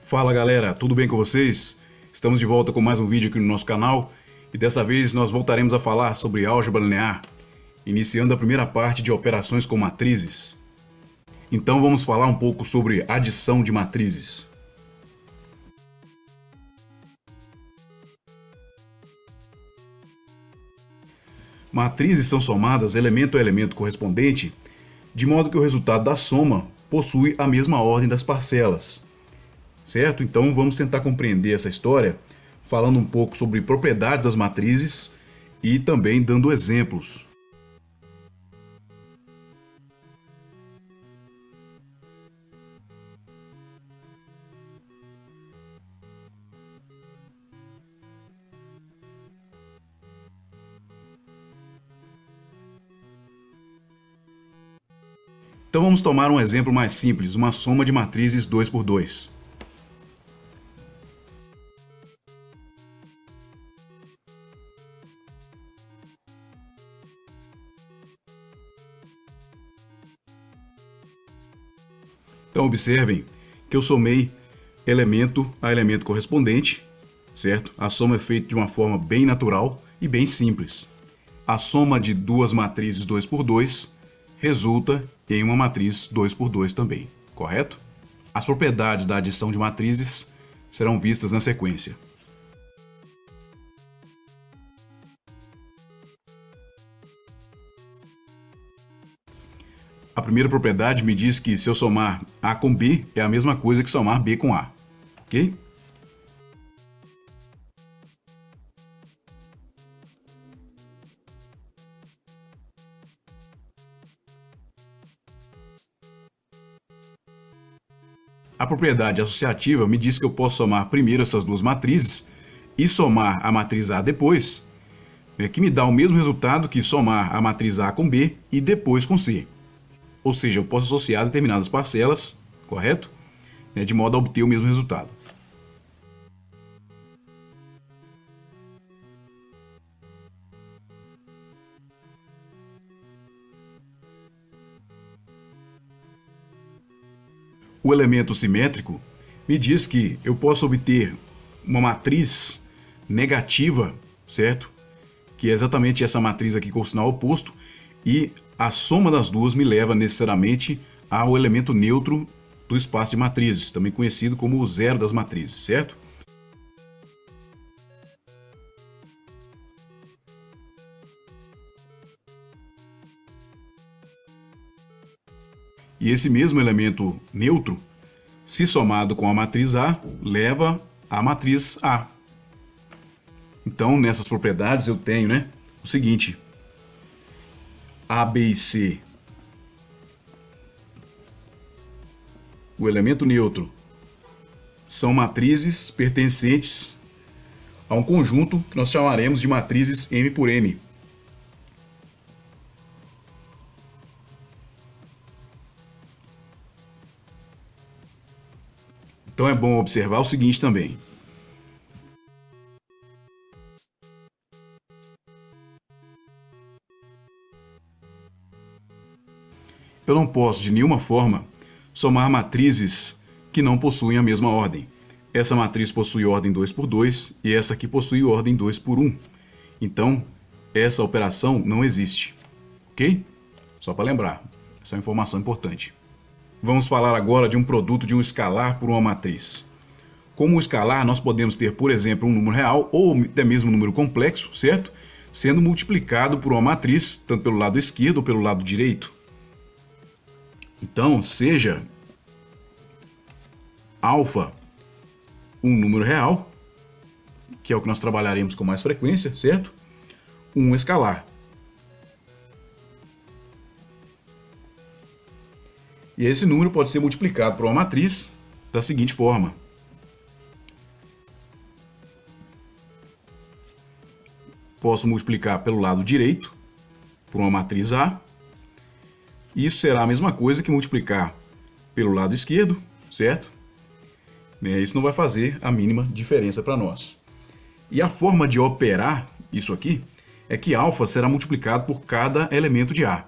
Fala galera, tudo bem com vocês? Estamos de volta com mais um vídeo aqui no nosso canal e dessa vez nós voltaremos a falar sobre álgebra linear, iniciando a primeira parte de operações com matrizes. Então vamos falar um pouco sobre adição de matrizes. Matrizes são somadas elemento a elemento correspondente, de modo que o resultado da soma possui a mesma ordem das parcelas. Certo? Então vamos tentar compreender essa história falando um pouco sobre propriedades das matrizes e também dando exemplos. Então vamos tomar um exemplo mais simples, uma soma de matrizes 2 por 2. Então observem que eu somei elemento a elemento correspondente, certo? A soma é feita de uma forma bem natural e bem simples. A soma de duas matrizes 2 por 2 resulta em uma matriz 2 por 2 também, correto? As propriedades da adição de matrizes serão vistas na sequência. A primeira propriedade me diz que se eu somar A com B é a mesma coisa que somar B com A, ok? A propriedade associativa me diz que eu posso somar primeiro essas duas matrizes e somar a matriz A depois, que me dá o mesmo resultado que somar a matriz A com B e depois com C. Ou seja, eu posso associar determinadas parcelas, correto? De modo a obter o mesmo resultado. O elemento simétrico me diz que eu posso obter uma matriz negativa, certo? Que é exatamente essa matriz aqui com o sinal oposto, e a soma das duas me leva necessariamente ao elemento neutro do espaço de matrizes, também conhecido como o zero das matrizes, certo? E esse mesmo elemento neutro, se somado com a matriz A, leva à matriz A. Então, nessas propriedades eu tenho, o seguinte: A, B e C, o elemento neutro, são matrizes pertencentes a um conjunto que nós chamaremos de matrizes M por M. Então é bom observar o seguinte também. Eu não posso, de nenhuma forma, somar matrizes que não possuem a mesma ordem. Essa matriz possui ordem 2 por 2 e essa aqui possui ordem 2 por 1. Então, essa operação não existe. Ok? Só para lembrar. Essa é uma informação importante. Vamos falar agora de um produto de um escalar por uma matriz. Como um escalar, nós podemos ter, por exemplo, um número real ou até mesmo um número complexo, certo? Sendo multiplicado por uma matriz, tanto pelo lado esquerdo ou pelo lado direito. Então, seja alfa um número real, que é o que nós trabalharemos com mais frequência, certo? Um escalar. E esse número pode ser multiplicado por uma matriz da seguinte forma. Posso multiplicar pelo lado direito por uma matriz A. Isso será a mesma coisa que multiplicar pelo lado esquerdo, certo? Isso não vai fazer a mínima diferença para nós. E a forma de operar isso aqui é que alfa será multiplicado por cada elemento de A,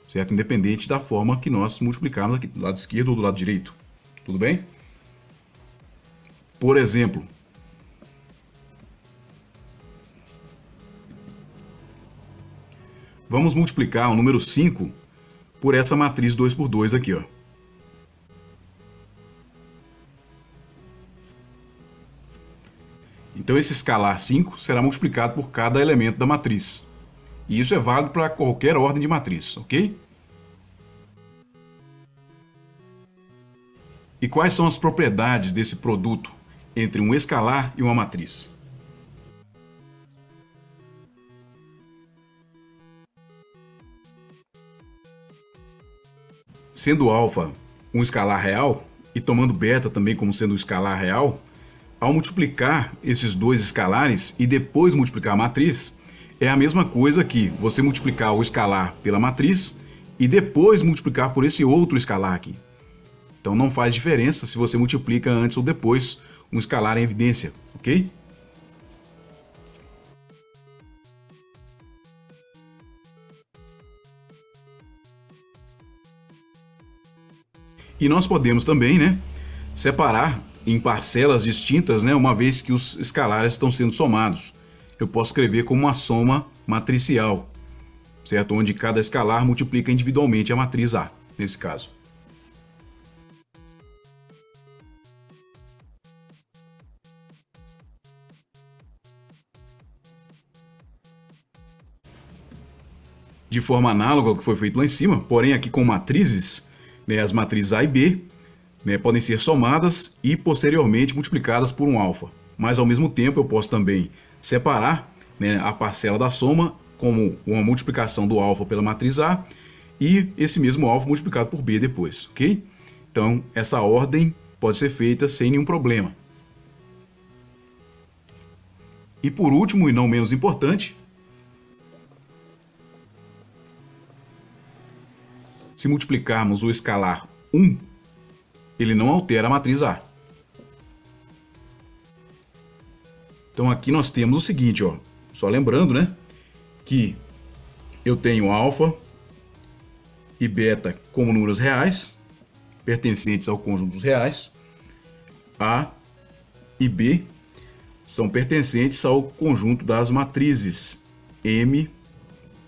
certo? Independente da forma que nós multiplicarmos aqui do lado esquerdo ou do lado direito. Tudo bem? Por exemplo, vamos multiplicar o número 5 por essa matriz 2 por 2 aqui, ó. Então esse escalar 5 será multiplicado por cada elemento da matriz. E isso é válido para qualquer ordem de matriz, ok? E quais são as propriedades desse produto entre um escalar e uma matriz? Sendo alfa um escalar real e tomando beta também como sendo um escalar real, ao multiplicar esses dois escalares e depois multiplicar a matriz, é a mesma coisa que você multiplicar o escalar pela matriz e depois multiplicar por esse outro escalar aqui. Então não faz diferença se você multiplica antes ou depois um escalar em evidência, ok? E nós podemos também, né, separar em parcelas distintas, né, uma vez que os escalares estão sendo somados. Eu posso escrever como uma soma matricial, certo? Onde cada escalar multiplica individualmente a matriz A, nesse caso. De forma análoga ao que foi feito lá em cima, porém aqui com matrizes, né, as matrizes A e B, né, podem ser somadas e posteriormente multiplicadas por um alfa. Mas ao mesmo tempo eu posso também separar, né, a parcela da soma como uma multiplicação do alfa pela matriz A e esse mesmo alfa multiplicado por B depois, ok? Então essa ordem pode ser feita sem nenhum problema. E por último, e não menos importante, se multiplicarmos o escalar 1, ele não altera a matriz A. Então aqui nós temos o seguinte, ó, só lembrando, né, que eu tenho alfa e beta como números reais, pertencentes ao conjunto dos reais. A e B são pertencentes ao conjunto das matrizes M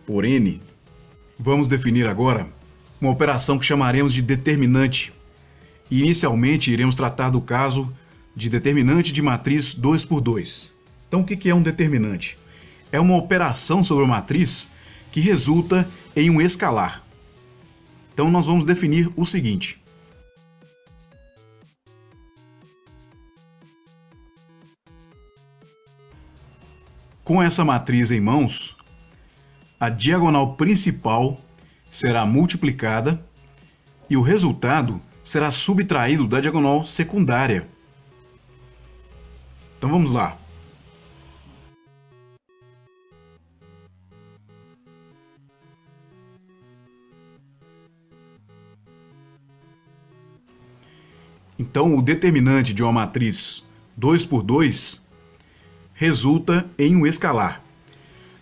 por N. Vamos definir agora uma operação que chamaremos de determinante. E inicialmente iremos tratar do caso de determinante de matriz 2 por 2. Então o que é um determinante? É uma operação sobre a matriz que resulta em um escalar. Então nós vamos definir o seguinte. Com essa matriz em mãos, a diagonal principal será multiplicada e o resultado será subtraído da diagonal secundária. Então vamos lá. Então o determinante de uma matriz 2 por 2 resulta em um escalar.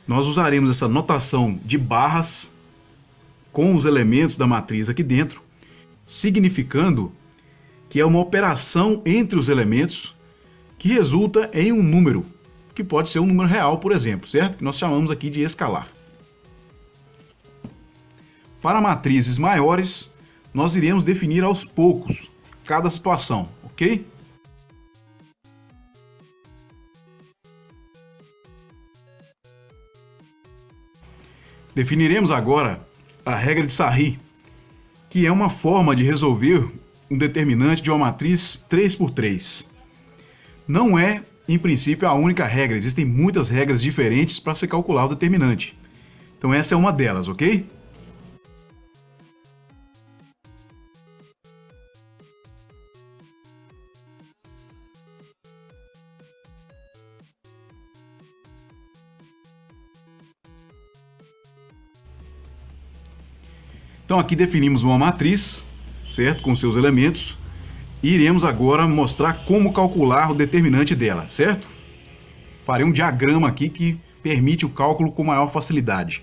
Nós usaremos essa notação de barras com os elementos da matriz aqui dentro, significando que é uma operação entre os elementos que resulta em um número, que pode ser um número real, por exemplo, certo? Que nós chamamos aqui de escalar. Para matrizes maiores, nós iremos definir aos poucos cada situação, ok? Definiremos agora a regra de Sarri, que é uma forma de resolver um determinante de uma matriz 3 por 3. Não é, em princípio, a única regra. Existem muitas regras diferentes para se calcular o determinante. Então essa é uma delas, ok? Então aqui definimos uma matriz, certo? Com seus elementos. E iremos agora mostrar como calcular o determinante dela, certo? Farei um diagrama aqui que permite o cálculo com maior facilidade.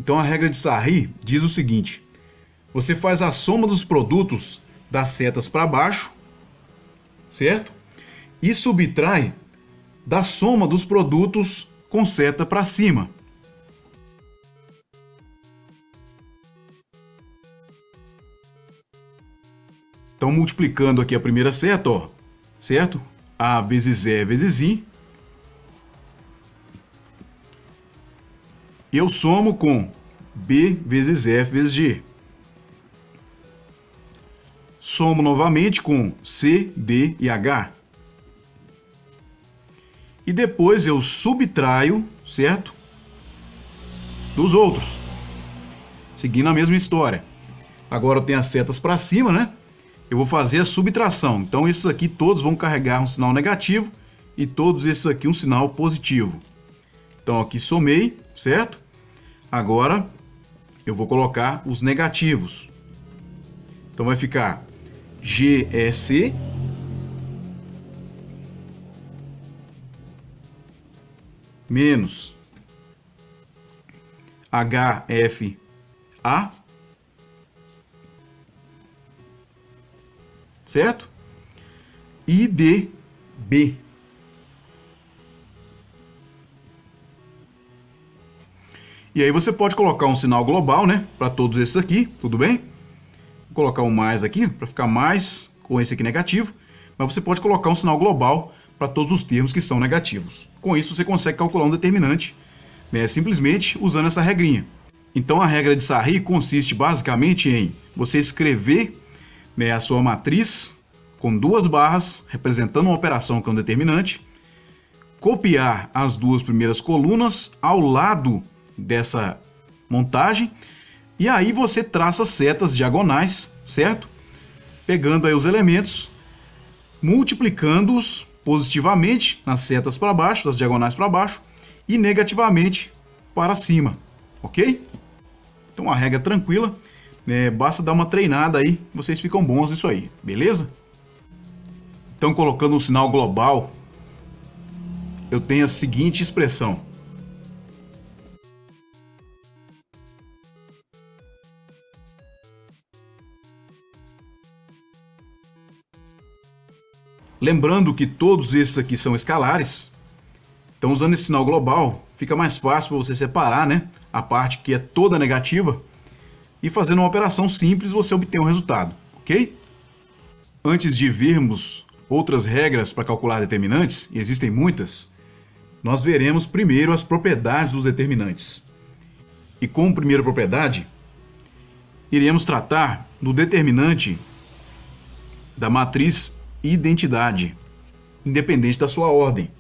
Então a regra de Sarri diz o seguinte: você faz a soma dos produtos das setas para baixo, certo? E subtrai da soma dos produtos com seta para cima. Então, multiplicando aqui a primeira seta, ó, certo? A vezes E vezes I. Eu somo com B vezes F vezes G. Somo novamente com C, D e H. E depois eu subtraio, certo? Dos outros. Seguindo a mesma história. Agora eu tenho as setas para cima, né? Eu vou fazer a subtração. Então esses aqui todos vão carregar um sinal negativo e todos esses aqui um sinal positivo. Então aqui somei, certo? Agora eu vou colocar os negativos. Então vai ficar GEC menos HFA, certo? IDB. E aí você pode colocar um sinal global, né, para todos esses aqui, tudo bem? Vou colocar um mais aqui para ficar mais com esse aqui negativo, mas você pode colocar um sinal global para todos os termos que são negativos. Com isso você consegue calcular um determinante, né, simplesmente usando essa regrinha. Então a regra de Sarri consiste basicamente em você escrever, né, a sua matriz com duas barras representando uma operação que é um determinante, copiar as duas primeiras colunas ao lado dessa montagem e aí você traça setas diagonais, certo? Pegando aí os elementos, multiplicando-os positivamente nas setas para baixo, das diagonais para baixo e negativamente para cima, ok? Então a regra é tranquila, né? Basta dar uma treinada aí, vocês ficam bons nisso aí, beleza? Então colocando um sinal global, eu tenho a seguinte expressão: lembrando que todos esses aqui são escalares, então usando esse sinal global fica mais fácil para você separar, né, a parte que é toda negativa e fazendo uma operação simples você obtém um resultado, ok? Antes de vermos outras regras para calcular determinantes, e existem muitas, nós veremos primeiro as propriedades dos determinantes. E como primeira propriedade, iremos tratar do determinante da matriz identidade, independente da sua ordem.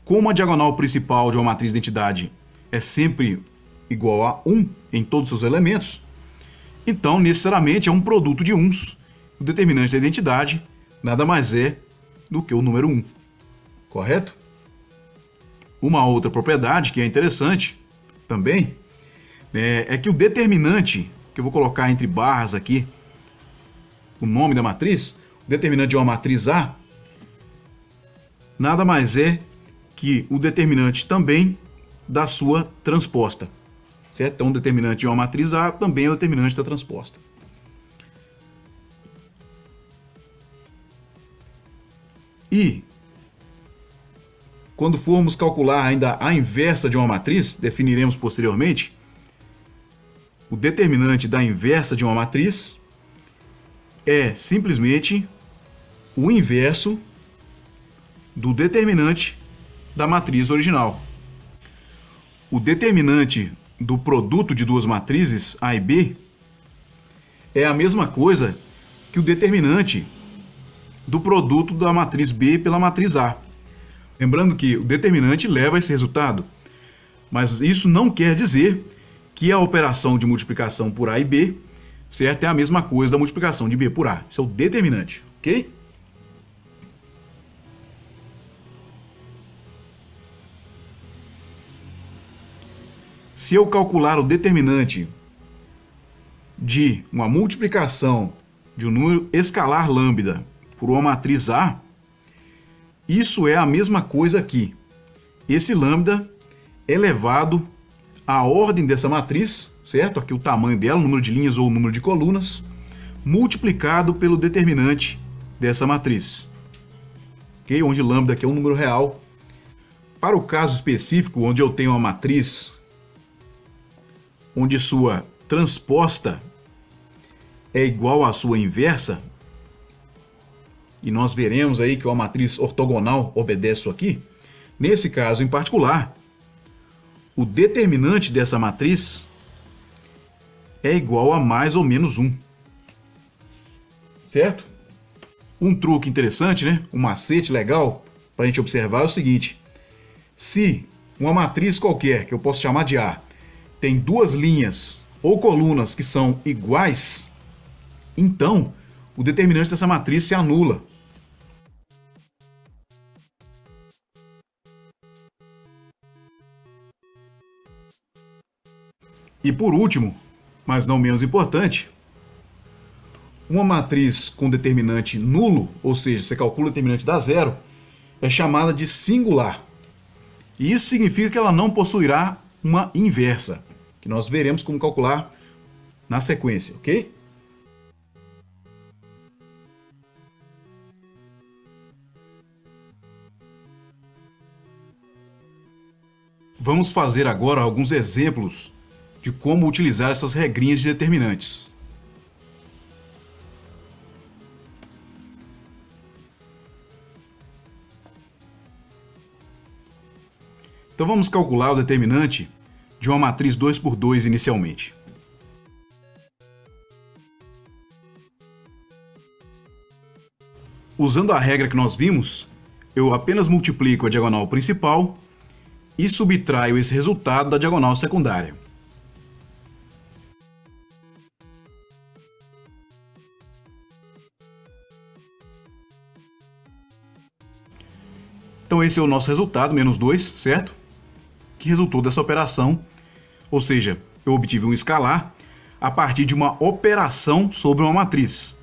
Como a diagonal principal de uma matriz identidade é sempre igual a 1 em todos os seus elementos, então necessariamente é um produto de uns. O determinante da identidade nada mais é do que o número 1, correto? Uma outra propriedade que é interessante também é que o determinante, que eu vou colocar entre barras aqui o nome da matriz, o determinante de uma matriz A, nada mais é que o determinante também da sua transposta, certo? Então o determinante de uma matriz A também é o determinante da transposta. E quando formos calcular ainda a inversa de uma matriz, definiremos posteriormente, o determinante da inversa de uma matriz é simplesmente o inverso do determinante da matriz original. O determinante do produto de duas matrizes, A e B, é a mesma coisa que o determinante do produto da matriz B pela matriz A. Lembrando que o determinante leva a esse resultado, mas isso não quer dizer que a operação de multiplicação por A e B, certo, é a mesma coisa da multiplicação de B por A. Isso é o determinante, ok? Se eu calcular o determinante de uma multiplicação de um número escalar lambda por uma matriz A, isso é a mesma coisa aqui. Esse lambda elevado a ordem dessa matriz, certo? Aqui o tamanho dela, o número de linhas ou o número de colunas, multiplicado pelo determinante dessa matriz. Ok? Onde lambda aqui é um número real. Para o caso específico, onde eu tenho uma matriz onde sua transposta é igual à sua inversa, e nós veremos aí que uma matriz ortogonal obedece isso aqui, nesse caso em particular, o determinante dessa matriz é igual a mais ou menos 1. Certo? Um truque interessante, né? Um macete legal para a gente observar é o seguinte: se uma matriz qualquer, que eu posso chamar de A, tem duas linhas ou colunas que são iguais, então o determinante dessa matriz se anula. E por último, mas não menos importante, uma matriz com determinante nulo, ou seja, você calcula o determinante da zero, é chamada de singular. E isso significa que ela não possuirá uma inversa, que nós veremos como calcular na sequência, ok? Vamos fazer agora alguns exemplos de como utilizar essas regrinhas de determinantes. Então vamos calcular o determinante de uma matriz 2 por 2 inicialmente. Usando a regra que nós vimos, eu apenas multiplico a diagonal principal e subtraio esse resultado da diagonal secundária. Então esse é o nosso resultado, menos 2, certo? Que resultou dessa operação, ou seja, eu obtive um escalar a partir de uma operação sobre uma matriz,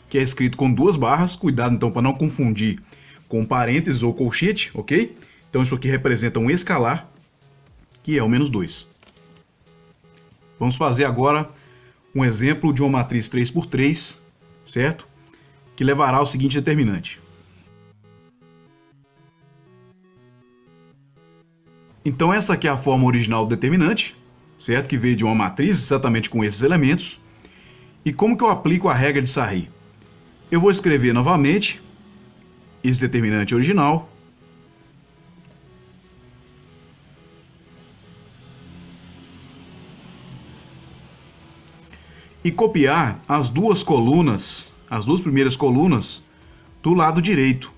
que é escrito com duas barras, cuidado então para não confundir com parênteses ou colchete, ok? Então isso aqui representa um escalar, que é o menos 2. Vamos fazer agora um exemplo de uma matriz 3 por 3, certo? Que levará ao seguinte determinante. Então essa aqui é a forma original do determinante, certo? Que veio de uma matriz exatamente com esses elementos. E como que eu aplico a regra de Sarri? Eu vou escrever novamente esse determinante original. E copiar as duas colunas, as duas primeiras colunas, do lado direito.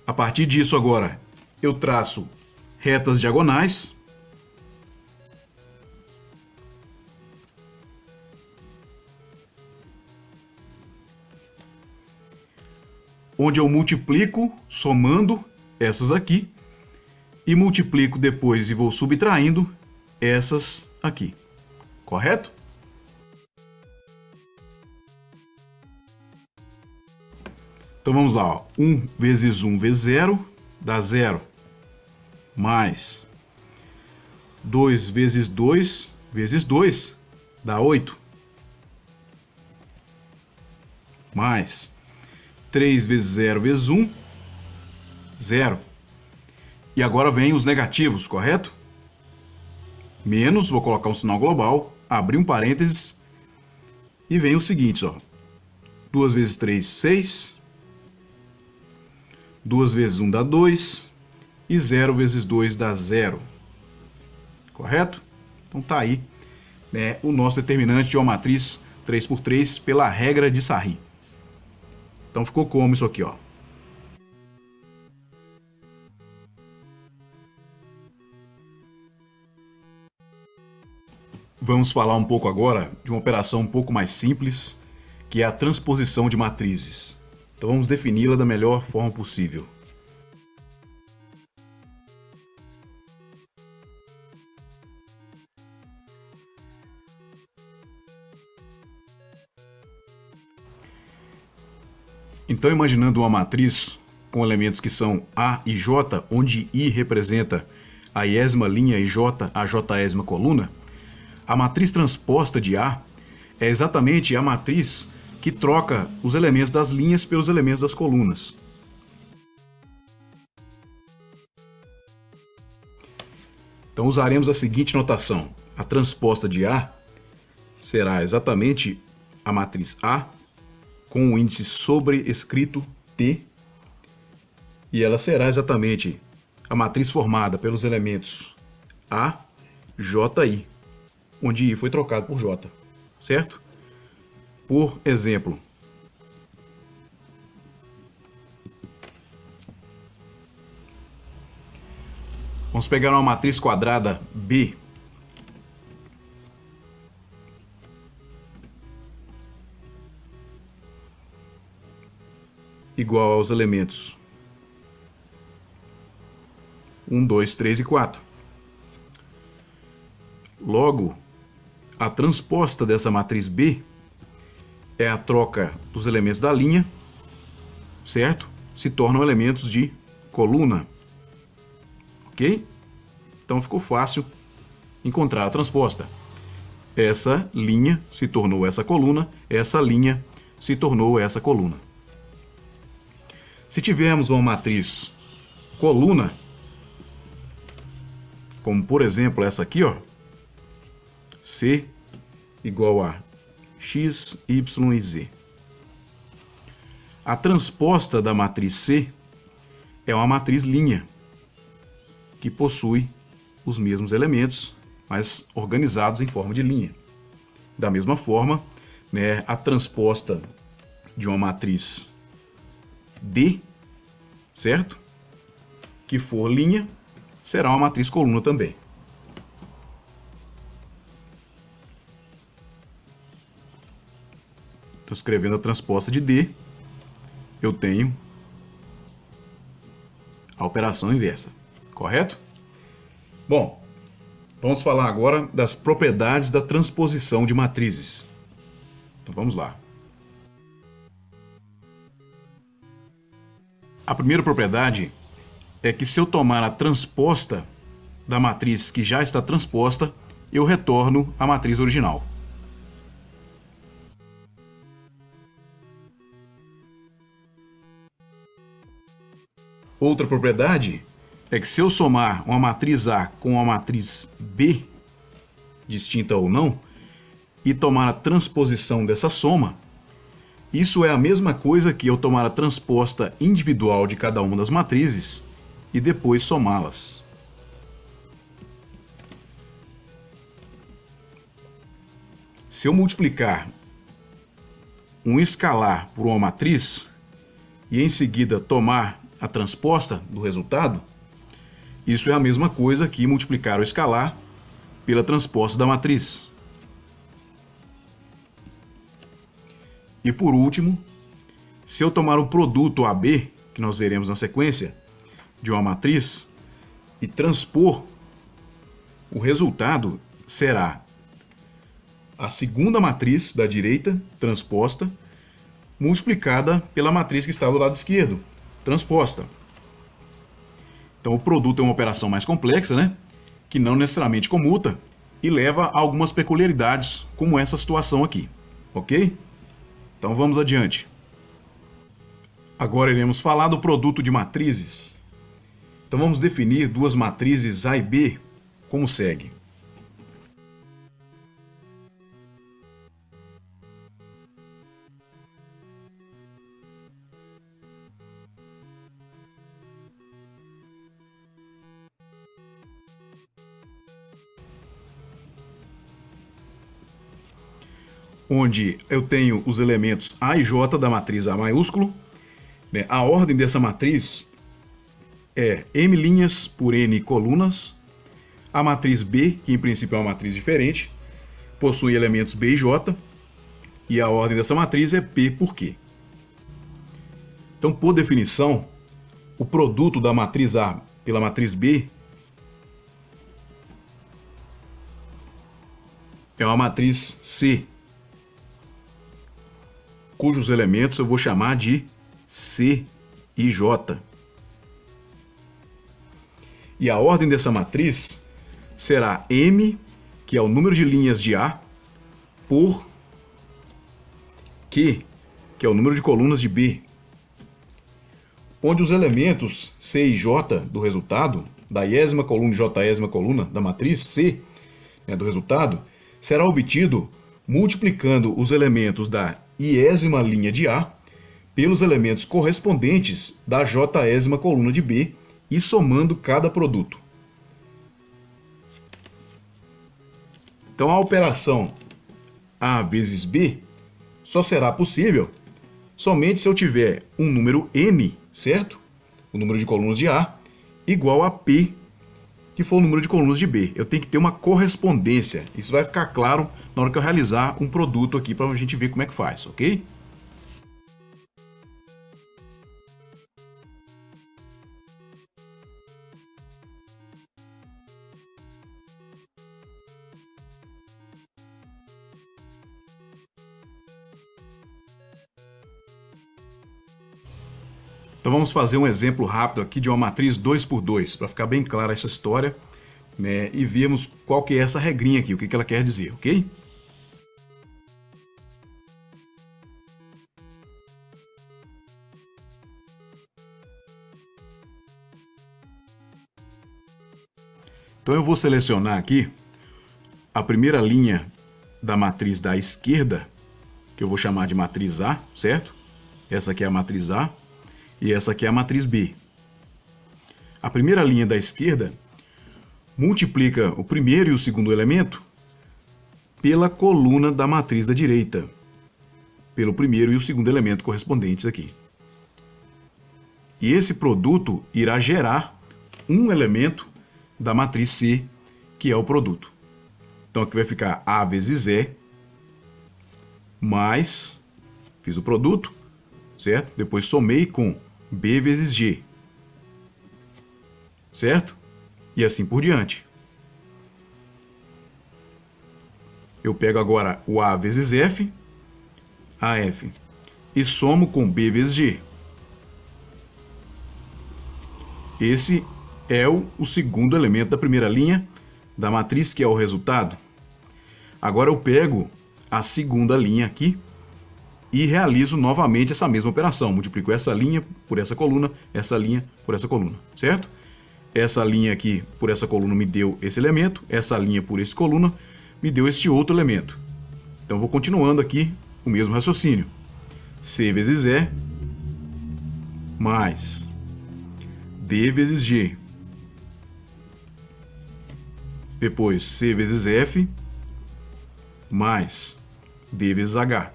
A partir disso agora, eu traço retas diagonais. Onde eu multiplico, somando essas aqui, e multiplico depois e vou subtraindo essas aqui. Correto? Então vamos lá, ó. 1 vezes 1 vezes 0 dá 0. Mais 2 vezes 2 vezes 2 dá 8. Mais 3 vezes 0 vezes 1, 0. E agora vem os negativos, correto? Menos, vou colocar um sinal global, abrir um parênteses, e vem o seguinte, ó. 2 vezes 3, 6. 2 vezes 1 dá 2. E 0 vezes 2 dá 0. Correto? Então tá aí, né, o nosso determinante de uma matriz 3 por 3 pela regra de Sarri. Então ficou como isso aqui, ó. Vamos falar um pouco agora de uma operação um pouco mais simples, que é a transposição de matrizes. Então vamos defini-la da melhor forma possível. Então, imaginando uma matriz com elementos que são A e J, onde I representa a iésima linha e J a jésima coluna, a matriz transposta de A é exatamente a matriz que troca os elementos das linhas pelos elementos das colunas. Então usaremos a seguinte notação. A transposta de A será exatamente a matriz A com o índice sobrescrito T, e ela será exatamente a matriz formada pelos elementos A, J e I, onde I foi trocado por J, certo? Por exemplo, vamos pegar uma matriz quadrada B igual aos elementos 1, 2, 3 e 4. Logo, a transposta dessa matriz B é a troca dos elementos da linha, certo? Se tornam elementos de coluna. Ok? Então ficou fácil encontrar a transposta. Essa linha se tornou essa coluna, essa linha se tornou essa coluna. Se tivermos uma matriz coluna, como por exemplo essa aqui, ó, C igual a X, Y e Z. A transposta da matriz C é uma matriz linha, que possui os mesmos elementos, mas organizados em forma de linha. Da mesma forma, né, a transposta de uma matriz D, certo? Que for linha, será uma matriz coluna também. Estou escrevendo a transposta de D, eu tenho a operação inversa, correto? Bom, vamos falar agora das propriedades da transposição de matrizes. Então vamos lá. A primeira propriedade é que se eu tomar a transposta da matriz que já está transposta, eu retorno à matriz original. Outra propriedade é que se eu somar uma matriz A com uma matriz B, distinta ou não, e tomar a transposição dessa soma, isso é a mesma coisa que eu tomar a transposta individual de cada uma das matrizes e depois somá-las. Se eu multiplicar um escalar por uma matriz e em seguida tomar a transposta do resultado, isso é a mesma coisa que multiplicar o escalar pela transposta da matriz. E por último, se eu tomar o produto AB, que nós veremos na sequência, de uma matriz, e transpor, o resultado será a segunda matriz da direita, transposta, multiplicada pela matriz que está do lado esquerdo, transposta. Então o produto é uma operação mais complexa, né? Que não necessariamente comuta e leva a algumas peculiaridades, como essa situação aqui, ok? Então vamos adiante. Agora iremos falar do produto de matrizes. Então vamos definir duas matrizes A e B como segue. Onde eu tenho os elementos A e J da matriz A maiúsculo, né? A ordem dessa matriz é M linhas por N colunas. A matriz B, que em princípio é uma matriz diferente, possui elementos B e J, e a ordem dessa matriz é P por Q. Então, por definição, o produto da matriz A pela matriz B é uma matriz C, cujos elementos eu vou chamar de C e J. E a ordem dessa matriz será M, que é o número de linhas de A, por Q, que é o número de colunas de B, onde os elementos C e J do resultado, da iésima coluna e jésima coluna da matriz C, do resultado, será obtido multiplicando os elementos da iésima linha de A pelos elementos correspondentes da jésima coluna de B e somando cada produto. Então a operação A vezes B só será possível somente se eu tiver um número M, certo? O número de colunas de A, igual a P, que for o número de colunas de B. Eu tenho que ter uma correspondência. Isso vai ficar claro na hora que eu realizar um produto aqui para a gente ver como é que faz, ok? Então vamos fazer um exemplo rápido aqui de uma matriz 2 por 2, para ficar bem clara essa história, né, e vermos qual que é essa regrinha aqui, o que que ela quer dizer, ok? Então eu vou selecionar aqui a primeira linha da matriz da esquerda, que eu vou chamar de matriz A, certo? Essa aqui é a matriz A e essa aqui é a matriz B. A primeira linha da esquerda multiplica o primeiro e o segundo elemento pela coluna da matriz da direita, pelo primeiro e o segundo elemento correspondentes aqui. E esse produto irá gerar um elemento da matriz C, que é o produto. Então aqui vai ficar A vezes E, mais, fiz o produto, certo? Depois somei com B vezes G, certo? E assim por diante. Eu pego agora o A vezes F, AF, e somo com B vezes G. Esse é o segundo elemento da primeira linha da matriz, que é o resultado. Agora eu pego a segunda linha aqui e realizo novamente essa mesma operação. Multiplico essa linha por essa coluna, essa linha por essa coluna, certo? Essa linha aqui por essa coluna me deu esse elemento, essa linha por essa coluna me deu este outro elemento. Então eu vou continuando aqui o mesmo raciocínio. C vezes E mais D vezes G. Depois C vezes F mais D vezes H.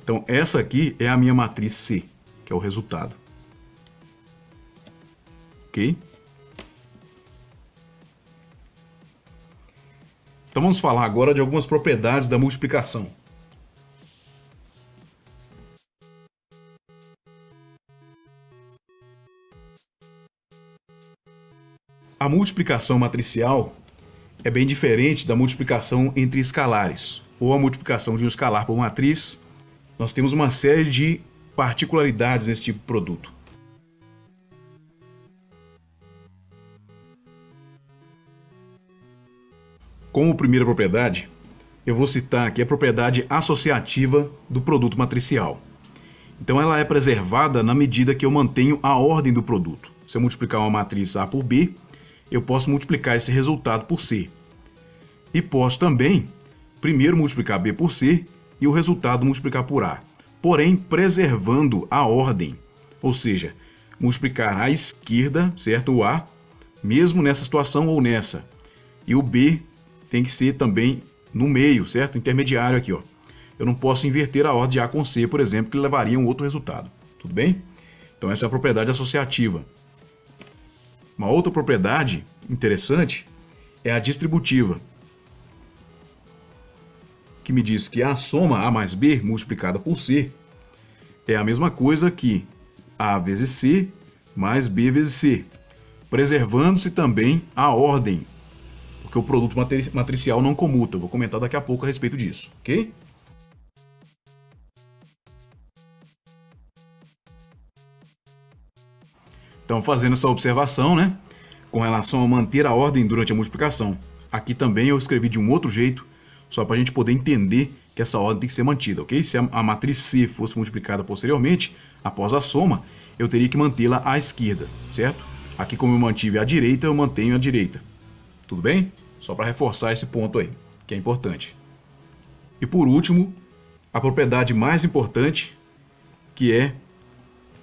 Então essa aqui é a minha matriz C, que é o resultado. Ok? Então vamos falar agora de algumas propriedades da multiplicação. A multiplicação matricial é bem diferente da multiplicação entre escalares, ou a multiplicação de um escalar por matriz. Nós temos uma série de particularidades nesse tipo de produto. Como primeira propriedade, eu vou citar aqui a propriedade associativa do produto matricial. Então ela é preservada na medida que eu mantenho a ordem do produto. Se eu multiplicar uma matriz A por B, eu posso multiplicar esse resultado por C. E posso também, primeiro multiplicar B por C e o resultado multiplicar por A. Porém, preservando a ordem. Ou seja, multiplicar à esquerda, certo? O A, mesmo nessa situação ou nessa. E o B tem que ser também no meio, certo? Intermediário aqui, ó. Eu não posso inverter a ordem de A com C, por exemplo, que levaria a um outro resultado. Tudo bem? Então essa é a propriedade associativa. Uma outra propriedade interessante é a distributiva, que me diz que a soma A mais B multiplicada por C é a mesma coisa que A vezes C mais B vezes C, preservando-se também a ordem, porque o produto matricial não comuta. Eu vou comentar daqui a pouco a respeito disso, ok? Então, fazendo essa observação, né, com relação a manter a ordem durante a multiplicação. Aqui também eu escrevi de um outro jeito, só para a gente poder entender que essa ordem tem que ser mantida, ok? Se a matriz C fosse multiplicada posteriormente, após a soma, eu teria que mantê-la à esquerda, certo? Aqui, como eu mantive à direita, eu mantenho à direita. Tudo bem? Só para reforçar esse ponto aí, que é importante. E por último, a propriedade mais importante, que é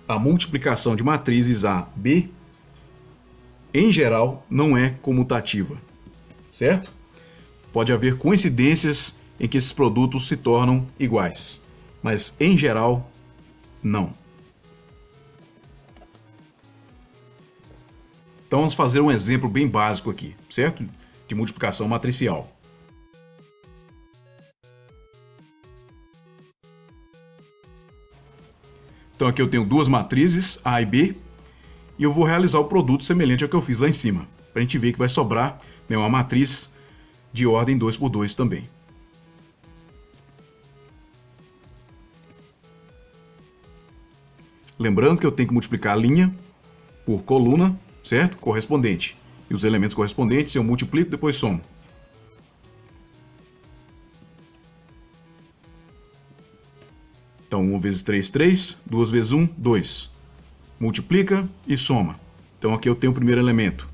a multiplicação de matrizes A, B, em geral, não é comutativa, certo? Pode haver coincidências em que esses produtos se tornam iguais, mas em geral, não. Então vamos fazer um exemplo bem básico aqui, certo? De multiplicação matricial. Então aqui eu tenho duas matrizes, A e B, e eu vou realizar o produto semelhante ao que eu fiz lá em cima, para a gente ver que vai sobrar, né, uma matriz de ordem 2 por 2 também. Lembrando que eu tenho que multiplicar a linha por coluna, certo? Correspondente. E os elementos correspondentes eu multiplico e depois somo. Então, 1 vezes 3, 3. 2 vezes 1, 2. Multiplica e soma. Então, aqui eu tenho o primeiro elemento.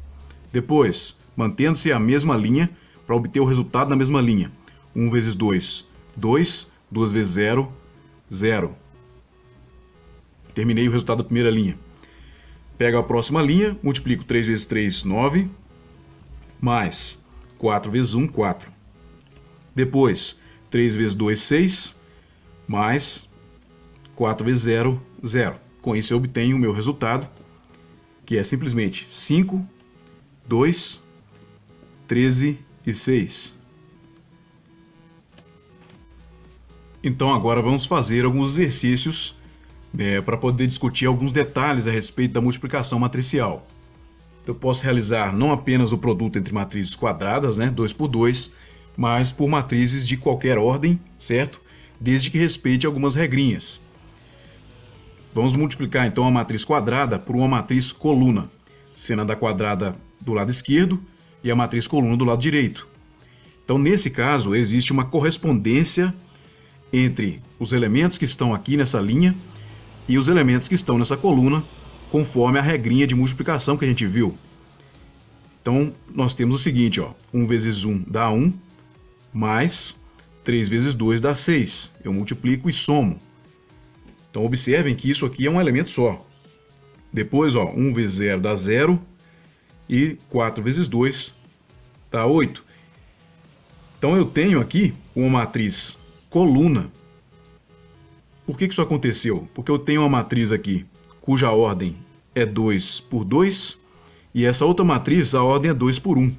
Depois, mantendo-se a mesma linha, para obter o resultado na mesma linha. 1 vezes 2, 2. 2 vezes 0, 0. Terminei o resultado da primeira linha. Pego a próxima linha, multiplico 3 vezes 3, 9. Mais 4 vezes 1, 4. Depois, 3 vezes 2, 6. Mais 4 vezes 0, 0. Com isso eu obtenho o meu resultado, que é simplesmente 5, 2, 13 e 6. Então agora vamos fazer alguns exercícios para poder discutir alguns detalhes a respeito da multiplicação matricial. Eu posso realizar não apenas o produto entre matrizes quadradas, 2 por 2, mas por matrizes de qualquer ordem, certo? Desde que respeite algumas regrinhas. Vamos multiplicar então a matriz quadrada por uma matriz coluna, sendo a da quadrada do lado esquerdo e a matriz coluna do lado direito. Então, nesse caso, existe uma correspondência entre os elementos que estão aqui nessa linha e os elementos que estão nessa coluna, conforme a regrinha de multiplicação que a gente viu. Então, nós temos o seguinte, 1 vezes 1 dá 1, mais 3 vezes 2 dá 6. Eu multiplico e somo. Então, observem que isso aqui é um elemento só. Depois, 1 vezes 0 dá 0 e 4 vezes 2 dá 8. Então, eu tenho aqui uma matriz coluna. Por que isso aconteceu? Porque eu tenho uma matriz aqui cuja ordem é 2 por 2 e essa outra matriz, a ordem é 2 por 1.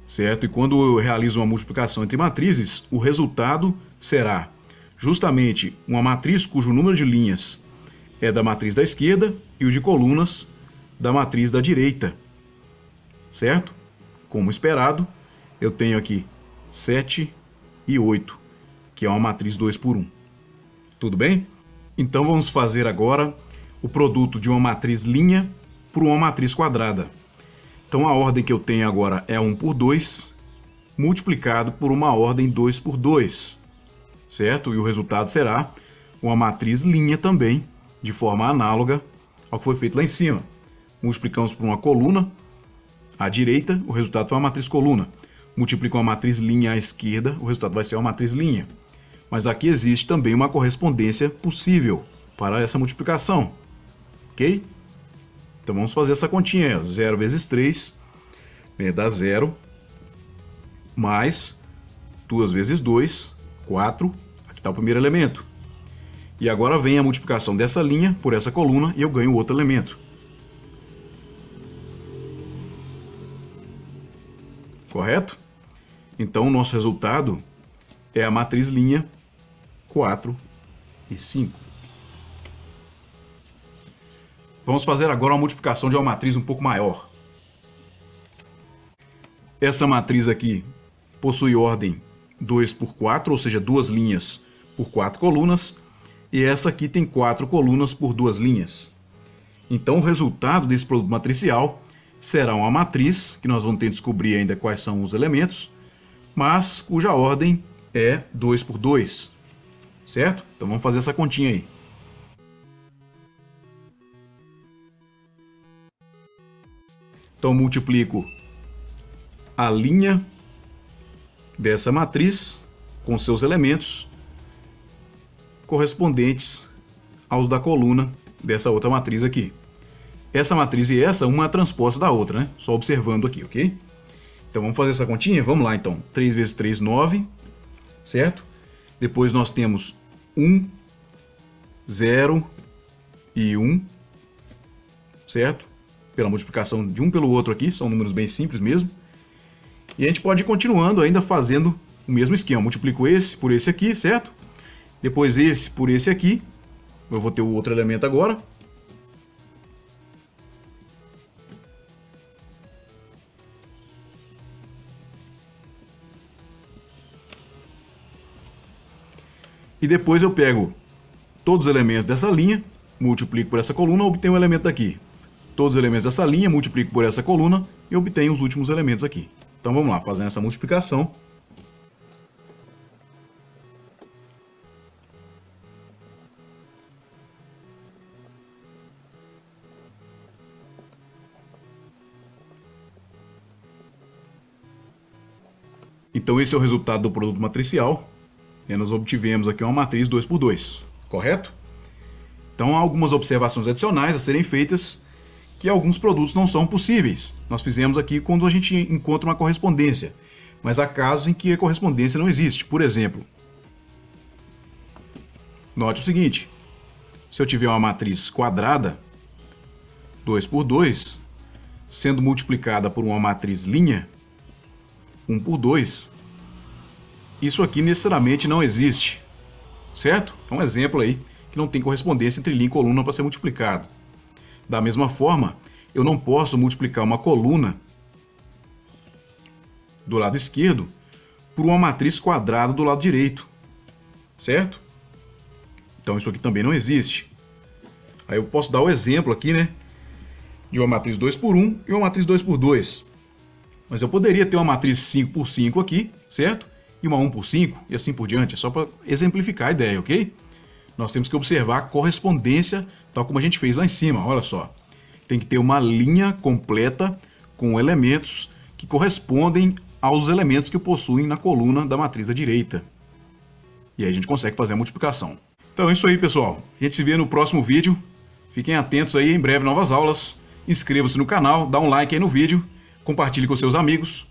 Certo? E quando eu realizo uma multiplicação entre matrizes, o resultado será justamente uma matriz cujo número de linhas é da matriz da esquerda e o de colunas da matriz da direita. Certo? Como esperado, eu tenho aqui 7 e 8, que é uma matriz 2 por 1. Tudo bem? Então vamos fazer agora o produto de uma matriz linha por uma matriz quadrada. Então a ordem que eu tenho agora é 1 por 2, multiplicado por uma ordem 2 por 2. Certo? E o resultado será uma matriz linha também, de forma análoga ao que foi feito lá em cima. Multiplicamos por uma coluna à direita, o resultado foi uma matriz coluna. Multiplico uma matriz linha à esquerda, o resultado vai ser uma matriz linha. Mas aqui existe também uma correspondência possível para essa multiplicação. Ok? Então vamos fazer essa continha aí. 0 vezes 3 dá 0, mais 2 vezes 2, 4. Aqui está o primeiro elemento. E agora vem a multiplicação dessa linha por essa coluna e eu ganho outro elemento. Correto? Então o nosso resultado é a matriz linha 4 e 5. Vamos fazer agora uma multiplicação de uma matriz um pouco maior. Essa matriz aqui possui ordem 2 por 4, ou seja, 2 linhas por 4 colunas. E essa aqui tem 4 colunas por 2 linhas. Então o resultado desse produto matricial será uma matriz, que nós vamos ter que descobrir ainda quais são os elementos, mas cuja ordem é 2 por 2, certo? Então vamos fazer essa continha aí. Então multiplico a linha dessa matriz com seus elementos correspondentes aos da coluna dessa outra matriz aqui. Essa matriz e essa, uma é transposta da outra, né? Só observando aqui, ok? Então vamos fazer essa continha? Vamos lá então. 3 vezes 3, 9, certo? Depois nós temos 1, 0 e 1, certo? Pela multiplicação de um pelo outro aqui, são números bem simples mesmo. E a gente pode ir continuando ainda fazendo o mesmo esquema. Multiplico esse por esse aqui, certo? Depois esse por esse aqui. Eu vou ter o outro elemento agora. E depois eu pego todos os elementos dessa linha, multiplico por essa coluna, obtenho um elemento daqui. Todos os elementos dessa linha, multiplico por essa coluna e obtenho os últimos elementos aqui. Então vamos lá, fazendo essa multiplicação. Então esse é o resultado do produto matricial. E nós obtivemos aqui uma matriz 2 por 2, correto? Então há algumas observações adicionais a serem feitas, que alguns produtos não são possíveis. Nós fizemos aqui quando a gente encontra uma correspondência, mas há casos em que a correspondência não existe. Por exemplo, note o seguinte: se eu tiver uma matriz quadrada, 2 por 2, sendo multiplicada por uma matriz linha, 1 por 2, isso aqui necessariamente não existe, certo? É um exemplo aí que não tem correspondência entre linha e coluna para ser multiplicado. Da mesma forma, eu não posso multiplicar uma coluna do lado esquerdo por uma matriz quadrada do lado direito, certo? Então isso aqui também não existe. Aí eu posso dar o exemplo aqui, né, de uma matriz 2 por 1 e uma matriz 2 por 2. Mas eu poderia ter uma matriz 5 por 5 aqui, certo? E uma 1 por 5 e assim por diante, é só para exemplificar a ideia, ok? Nós temos que observar a correspondência, tal como a gente fez lá em cima, olha só. Tem que ter uma linha completa com elementos que correspondem aos elementos que possuem na coluna da matriz à direita. E aí a gente consegue fazer a multiplicação. Então é isso aí, pessoal. A gente se vê no próximo vídeo. Fiquem atentos aí, em breve novas aulas. Inscreva-se no canal, dá um like aí no vídeo, compartilhe com seus amigos.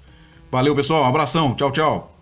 Valeu, pessoal. Um abração. Tchau, tchau.